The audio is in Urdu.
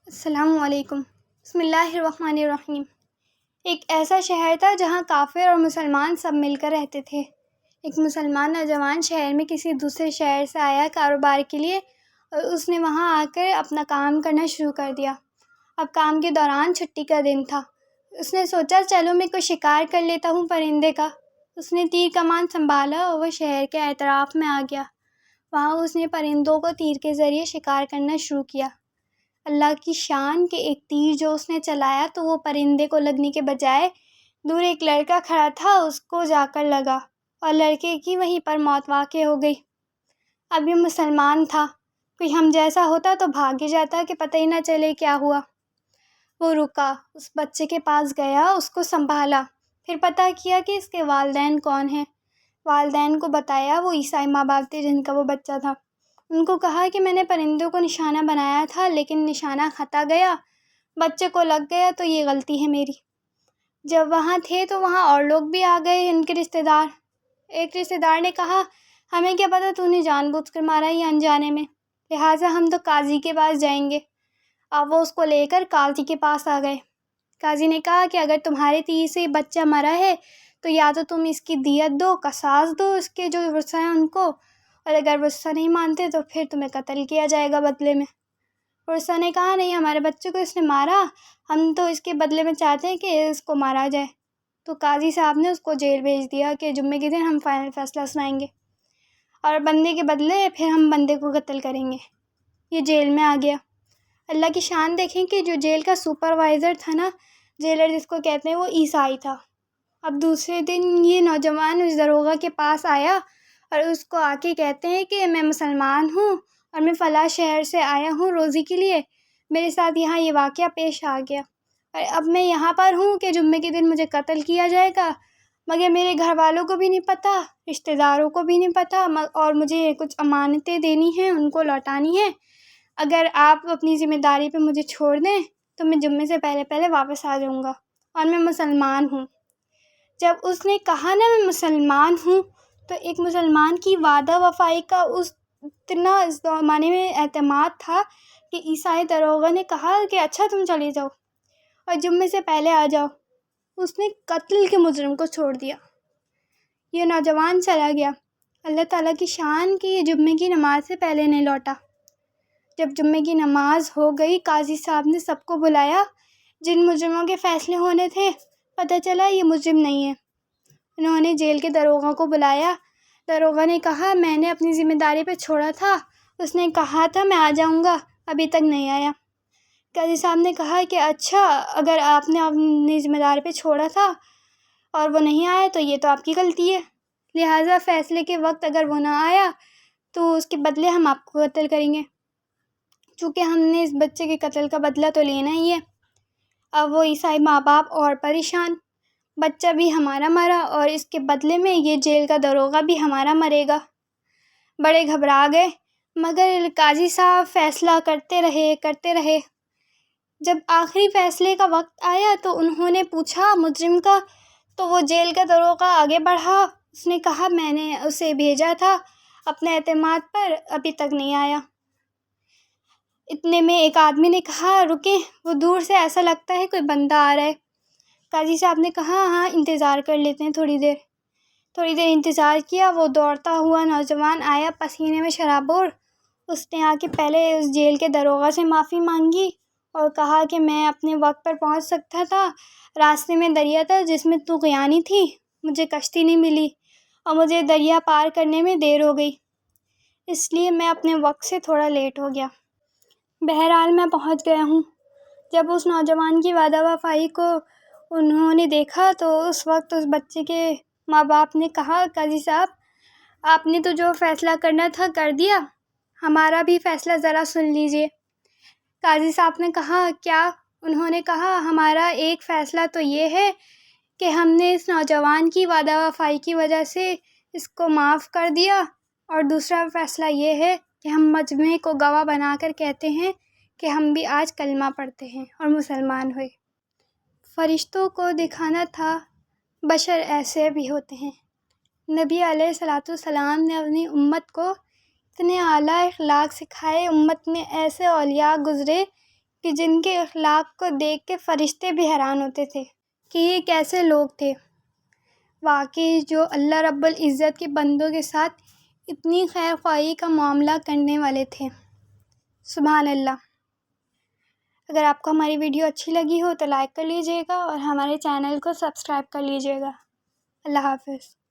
السلام علیکم۔ بسم اللہ الرحمن الرحیم۔ ایک ایسا شہر تھا جہاں کافر اور مسلمان سب مل کر رہتے تھے۔ ایک مسلمان نوجوان شہر میں کسی دوسرے شہر سے آیا کاروبار کے لیے، اور اس نے وہاں آ کر اپنا کام کرنا شروع کر دیا۔ اب کام کے دوران چھٹی کا دن تھا۔ اس نے سوچا چلو میں کوئی شکار کر لیتا ہوں پرندے کا۔ اس نے تیر کمان سنبھالا اور وہ شہر کے اطراف میں آ گیا۔ وہاں اس نے پرندوں کو تیر کے ذریعے شکار کرنا شروع کیا۔ اللہ کی شان کہ ایک تیر جو اس نے چلایا تو وہ پرندے کو لگنے کے بجائے دور ایک لڑکا کھڑا تھا اس کو جا کر لگا، اور لڑکے کی وہیں پر موت واقع ہو گئی۔ اب یہ مسلمان تھا، کوئی ہم جیسا ہوتا تو بھاگ ہی جاتا کہ پتہ ہی نہ چلے کیا ہوا۔ وہ رکا، اس بچے کے پاس گیا، اس کو سنبھالا، پھر پتہ کیا کہ اس کے والدین کون ہیں۔ والدین کو بتایا وہ عیسائی ماں باپ تھے جن کا وہ بچہ تھا۔ ان کو کہا کہ میں نے پرندوں کو نشانہ بنایا تھا لیکن نشانہ خطا گیا، بچے کو لگ گیا تو یہ غلطی ہے میری۔ جب وہاں تھے تو وہاں اور لوگ بھی آ گئے، ان کے رشتہ دار۔ ایک رشتہ دار نے کہا ہمیں کیا پتہ تو نے جان بوجھ کر مارا یا انجانے میں، لہٰذا ہم تو قاضی کے پاس جائیں گے۔ اب وہ اس کو لے کر قاضی کے پاس آ گئے۔ قاضی نے کہا کہ اگر تمہارے تیر سے بچہ مرا ہے تو یا تو تم اس کی دیت دو، قصاص دو اس کے جو ورثہ ہیں ان کو، اور اگر ورثہ نہیں مانتے تو پھر تمہیں قتل کیا جائے گا بدلے میں۔ ورثہ نے کہا نہیں، ہمارے بچے کو اس نے مارا، ہم تو اس کے بدلے میں چاہتے ہیں کہ اس کو مارا جائے۔ تو قاضی صاحب نے اس کو جیل بھیج دیا کہ جمعے کے دن ہم فائنل فیصلہ سنائیں گے، اور بندے کے بدلے پھر ہم بندے کو قتل کریں گے۔ یہ جیل میں آ گیا۔ اللہ کی شان دیکھیں کہ جو جیل کا سپروائزر تھا نا، جیلر جس کو کہتے ہیں، وہ عیسائی تھا۔ اب دوسرے دن یہ نوجوان اس داروغہ کے پاس آیا اور اس کو آ کے کہتے ہیں کہ میں مسلمان ہوں اور میں فلاں شہر سے آیا ہوں روزی کے لیے، میرے ساتھ یہاں یہ واقعہ پیش آ گیا، اور اب میں یہاں پر ہوں کہ جمعے کے دن مجھے قتل کیا جائے گا، مگر میرے گھر والوں کو بھی نہیں پتہ، رشتہ داروں کو بھی نہیں پتہ، اور مجھے کچھ امانتیں دینی ہیں، ان کو لوٹانی ہیں۔ اگر آپ اپنی ذمہ داری پہ مجھے چھوڑ دیں تو میں جمعے سے پہلے واپس آ جاؤں گا، اور میں مسلمان ہوں۔ جب اس نے کہا نا میں مسلمان ہوں، تو ایک مسلمان کی وعدہ وفائی کا اتنا اس زمانے میں اعتماد تھا کہ عیسائی داروغہ نے کہا کہ اچھا تم چلے جاؤ اور جمعے سے پہلے آ جاؤ۔ اس نے قتل کے مجرم کو چھوڑ دیا۔ یہ نوجوان چلا گیا۔ اللہ تعالیٰ کی شان کہ یہ جمعے کی نماز سے پہلے نہیں لوٹا۔ جب جمعے کی نماز ہو گئی، قاضی صاحب نے سب کو بلایا، جن مجرموں کے فیصلے ہونے تھے۔ پتہ چلا یہ مجرم نہیں ہے۔ انہوں نے جیل کے داروغہ کو بلایا۔ داروغہ نے کہا میں نے اپنی ذمہ داری پہ چھوڑا تھا، اس نے کہا تھا میں آ جاؤں گا، ابھی تک نہیں آیا۔ قاضی صاحب نے کہا کہ اچھا، اگر آپ نے اپنی ذمہ داری پہ چھوڑا تھا اور وہ نہیں آیا تو یہ تو آپ کی غلطی ہے، لہٰذا فیصلے کے وقت اگر وہ نہ آیا تو اس کے بدلے ہم آپ کو قتل کریں گے، چونکہ ہم نے اس بچے کے قتل کا بدلہ تو لینا ہی ہے۔ اب وہ عیسائی ماں باپ اور پریشان، بچہ بھی ہمارا مرا اور اس کے بدلے میں یہ جیل کا داروغہ بھی ہمارا مرے گا۔ بڑے گھبرا گئے، مگر قاضی صاحب فیصلہ کرتے رہے۔ جب آخری فیصلے کا وقت آیا تو انہوں نے پوچھا مجرم کا، تو وہ جیل کا داروغہ آگے بڑھا۔ اس نے کہا میں نے اسے بھیجا تھا اپنے اعتماد پر، ابھی تک نہیں آیا۔ اتنے میں ایک آدمی نے کہا رکیں، وہ دور سے ایسا لگتا ہے کوئی بندہ آ رہا ہے۔ قاضی صاحب نے کہا ہاں انتظار کر لیتے ہیں تھوڑی دیر انتظار کیا۔ وہ دوڑتا ہوا نوجوان آیا، پسینے میں شرابور۔ اس نے آ کے پہلے اس جیل کے داروغہ سے معافی مانگی اور کہا کہ میں اپنے وقت پر پہنچ سکتا تھا، راستے میں دریا تھا جس میں تو غیانی تھی، مجھے کشتی نہیں ملی اور مجھے دریا پار کرنے میں دیر ہو گئی، اس لیے میں اپنے وقت سے تھوڑا لیٹ ہو گیا۔ بہرحال میں پہنچ گیا ہوں۔ جب اس نوجوان کی وعدہ وفائی کو انہوں نے دیکھا تو اس وقت اس بچے کے ماں باپ نے کہا قاضی صاحب آپ نے تو جو فیصلہ کرنا تھا کر دیا، ہمارا بھی فیصلہ ذرا سن لیجئے۔ قاضی صاحب نے کہا کیا؟ انہوں نے کہا ہمارا ایک فیصلہ تو یہ ہے کہ ہم نے اس نوجوان کی وعدہ وفائی کی وجہ سے اس کو معاف کر دیا، اور دوسرا فیصلہ یہ ہے کہ ہم مجمع کو گواہ بنا کر کہتے ہیں کہ ہم بھی آج کلمہ پڑھتے ہیں اور مسلمان ہوئے۔ فرشتوں کو دکھانا تھا بشر ایسے بھی ہوتے ہیں۔ نبی علیہ الصلوۃ والسلام نے اپنی امت کو اتنے اعلیٰ اخلاق سکھائے، امت میں ایسے اولیاء گزرے کہ جن کے اخلاق کو دیکھ کے فرشتے بھی حیران ہوتے تھے کہ یہ کیسے لوگ تھے، واقعی جو اللہ رب العزت کے بندوں کے ساتھ اتنی خیر خواہی کا معاملہ کرنے والے تھے۔ سبحان اللہ۔ اگر آپ کو ہماری ویڈیو اچھی لگی ہو تو لائک کر لیجیے گا اور ہمارے چینل کو سبسکرائب کر لیجیے گا۔ اللہ حافظ۔